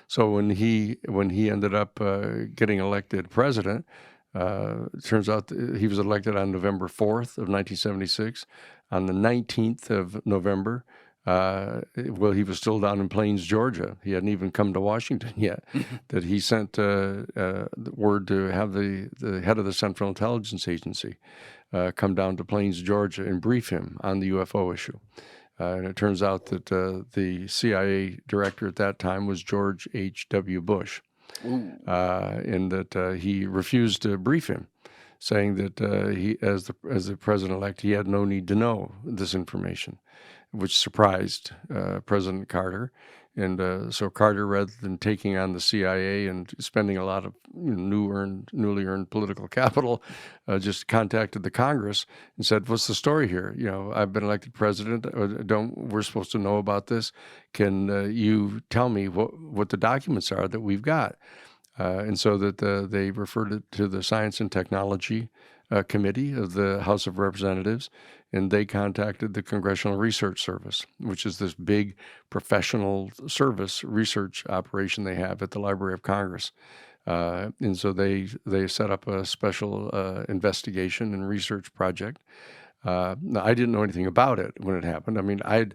So when he ended up getting elected president, it turns out that he was elected on November 4th of 1976. On the 19th of November, well, he was still down in Plains, Georgia. He hadn't even come to Washington yet. That he sent word to have the head of the Central Intelligence Agency come down to Plains, Georgia, and brief him on the UFO issue. And it turns out that the CIA director at that time was George H.W. Bush, and that he refused to brief him, saying that he, as the president-elect, he had no need to know this information, which surprised President Carter. And so Carter, rather than taking on the CIA and spending a lot of newly earned political capital, just contacted the Congress and said, "What's the story here? I've been elected president. We're supposed to know about this? Can you tell me what the documents are that we've got?" And so that they referred it to the Science and Technology Committee of the House of Representatives, and they contacted the Congressional Research Service, which is this big professional service research operation they have at the Library of Congress. And so they set up a special investigation and research project. Now, I didn't know anything about it when it happened. I mean, I'd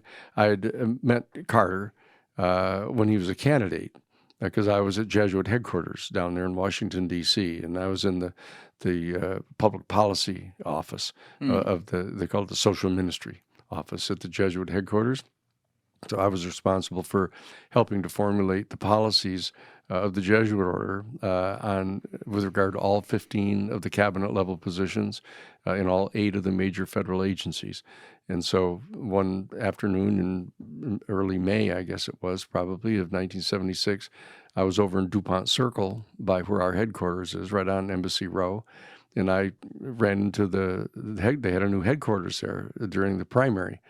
met Carter when he was a candidate, because I was at Jesuit headquarters down there in Washington, D.C., and I was in the public policy office of they call it the social ministry office at the Jesuit headquarters. So I was responsible for helping to formulate the policies of the Jesuit order with regard to all 15 of the cabinet level positions in all 8 of the major federal agencies. And so one afternoon in early May, I guess it was probably, of 1976, I was over in DuPont Circle by where our headquarters is, right on Embassy Row. And I ran into they had a new headquarters there during the primary.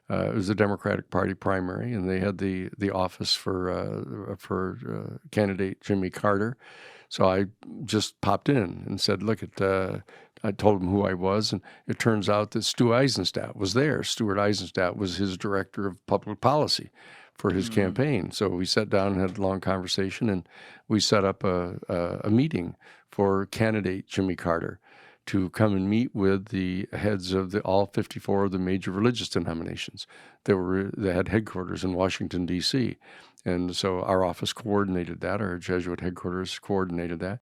It was the Democratic Party primary, and they had the office for candidate Jimmy Carter. So I just popped in and said, "Look at." I told him who I was, and it turns out that Stu Eisenstadt was there. Stuart Eisenstadt was his director of public policy for his campaign. So we sat down and had a long conversation, and we set up a meeting for candidate Jimmy Carter to come and meet with the heads of all 54 of the major religious denominations that had headquarters in Washington, D.C. And so our office coordinated that, our Jesuit headquarters coordinated that.